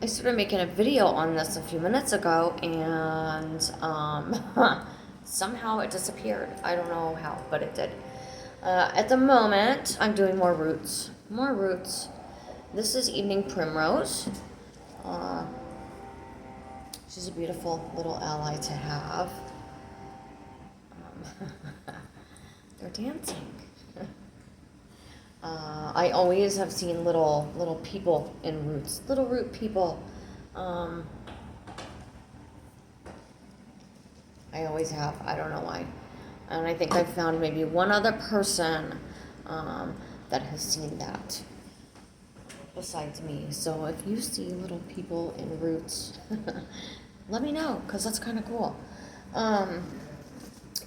I started making a video on this a few minutes ago, and somehow it disappeared. I don't know how, but it did. At the moment, I'm doing more roots. More roots. This is evening primrose. Uh, she's a beautiful little ally to have. They're dancing. I always have seen little people in roots, little root people. I always have. I don't know why. And I think I've found maybe one other person that has seen that besides me. So if you see little people in roots, let me know, because that's kind of cool.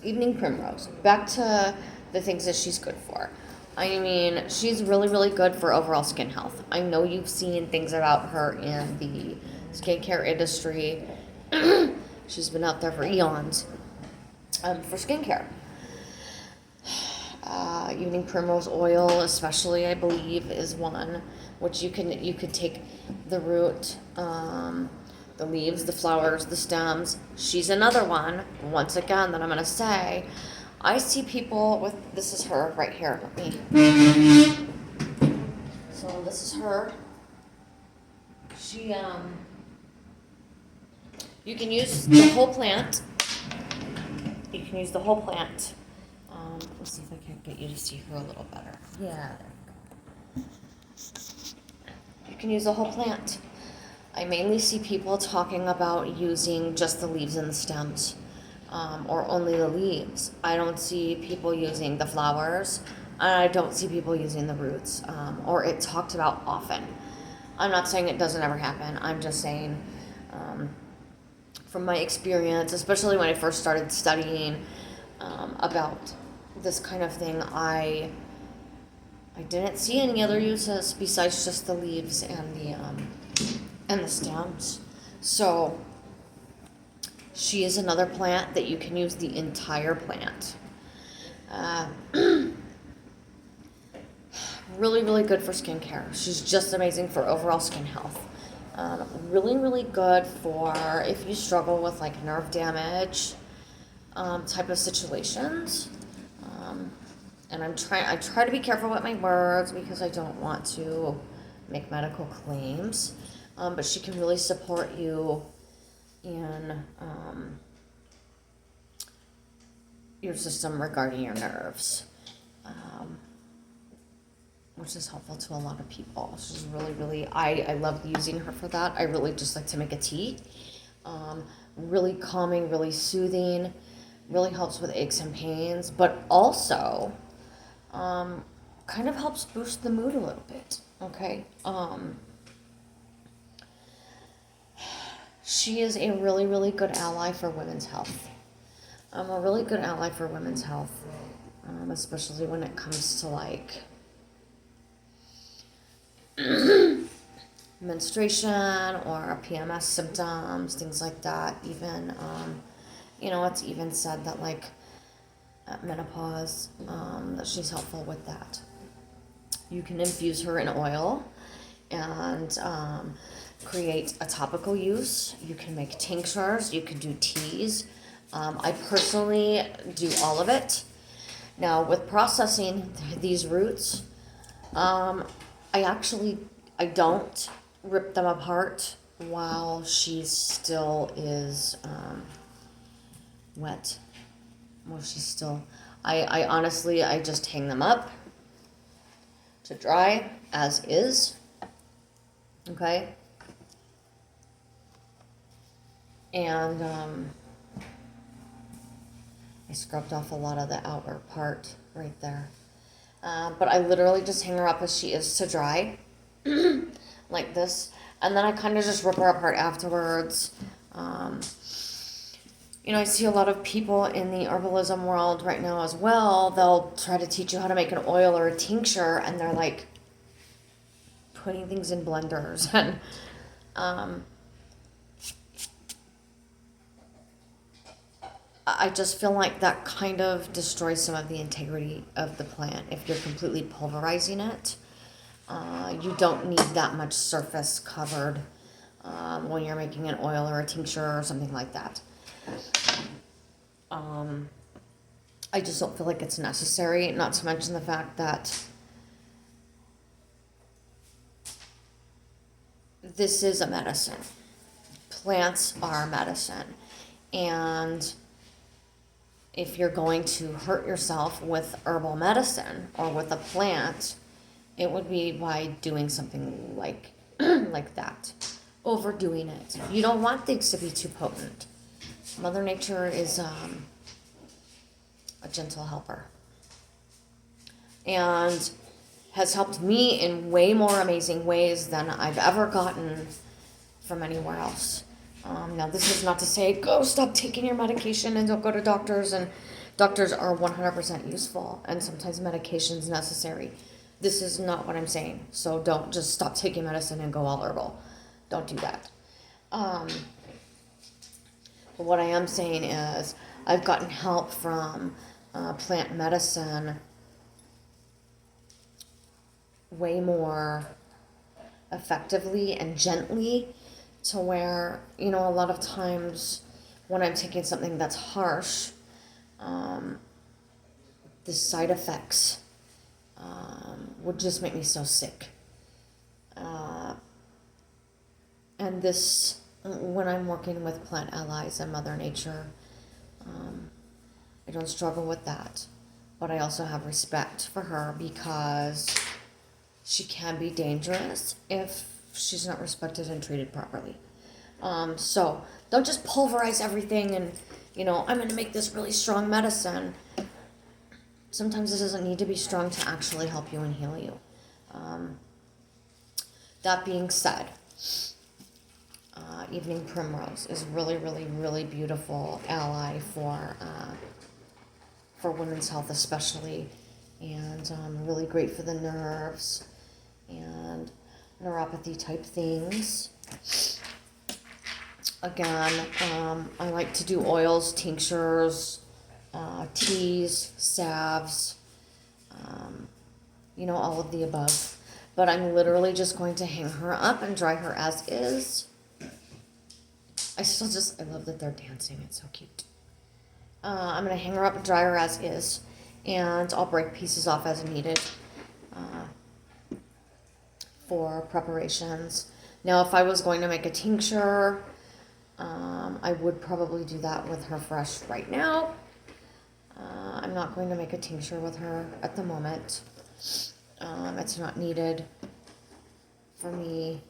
Evening primrose. Back to the things that she's good for. I mean, she's really, really good for overall skin health. I know you've seen things about her in the skincare industry. She's been out there for eons for skincare. Evening primrose oil, especially, I believe, is one which you could take the root, the leaves, the flowers, the stems. She's another one. Once again, that I'm gonna say. I see people with, this is her right here. So this is her. She, you can use the whole plant. You can use the whole plant. Let's see if I can get you to see her a little better. Yeah, there we go. You can use the whole plant. I mainly see people talking about using just the leaves and the stems. Or only the leaves. I don't see people using the flowers, and I don't see people using the roots, or it talked about often. I'm not saying it doesn't ever happen. I'm just saying, from my experience, especially when I first started studying about this kind of thing, I didn't see any other uses besides just the leaves and the stems. So she is another plant that you can use the entire plant. Really, really good for skincare. She's just amazing for overall skin health. Really, really good for if you struggle with like nerve damage type of situations. And I try to be careful with my words because I don't want to make medical claims. But she can really support you in your system regarding your nerves, which is helpful to a lot of people. She's really, really, I love using her for that. I really just like to make a tea. Really calming, really soothing, really helps with aches and pains, but also kind of helps boost the mood a little bit, okay? She is a really, really good ally for women's health. A really good ally for women's health, especially when it comes to like menstruation or PMS symptoms, things like that. Even, it's even said that like at menopause, that she's helpful with that. You can infuse her in oil and create a topical use. You can make tinctures, you can do teas. I personally do all of it. Now with processing these roots, I don't rip them apart while she still is wet. Well, she's still, I honestly, I just hang them up to dry as is. Okay. And I scrubbed off a lot of the outer part right there. But I literally just hang her up as she is to dry, like this. And then I kind of just rip her apart afterwards. I see a lot of people in the herbalism world right now as well. They'll try to teach you how to make an oil or a tincture, and they're like putting things in blenders. And I just feel like that kind of destroys some of the integrity of the plant if you're completely pulverizing it. You don't need that much surface covered when you're making an oil or a tincture or something like that. I just don't feel like it's necessary, not to mention the fact that this is a medicine. Plants are medicine. And if you're going to hurt yourself with herbal medicine or with a plant, it would be by doing something like like that, overdoing it. You don't want things to be too potent. Mother Nature is a gentle helper, and has helped me in way more amazing ways than I've ever gotten from anywhere else. Now, this is not to say go stop taking your medication and don't go to doctors, and doctors are 100% useful, and sometimes medication is necessary. This is not what I'm saying, so don't just stop taking medicine and go all herbal. Don't do that. But what I am saying is I've gotten help from plant medicine way more effectively and gently, to where, you know, a lot of times when I'm taking something that's harsh, the side effects would just make me so sick. And this, when I'm working with plant allies and Mother Nature, I don't struggle with that. But I also have respect for her, because she can be dangerous if she's not respected and treated properly. So don't just pulverize everything and, you know, I'm going to make this really strong medicine. Sometimes it doesn't need to be strong to actually help you and heal you. That being said, evening primrose is really, really, really beautiful ally for women's health especially, and really great for the nerves and neuropathy type things. Again, I like to do oils, tinctures, teas, salves, you know, all of the above. But I'm literally just going to hang her up and dry her as is. I love that they're dancing. It's so cute. I'm going to hang her up and dry her as is, and I'll break pieces off as needed for preparations. Now, if I was going to make a tincture, I would probably do that with her fresh right now. I'm not going to make a tincture with her at the moment. It's not needed for me.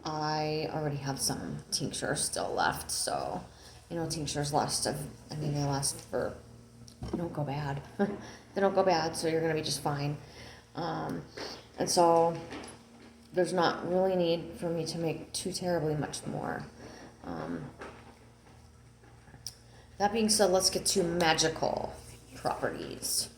I already have some tinctures still left, so, you know, tinctures they last for, they don't go bad. They don't go bad, so you're going to be just fine. And so there's not really need for me to make too terribly much more. That being said, let's get to magical properties.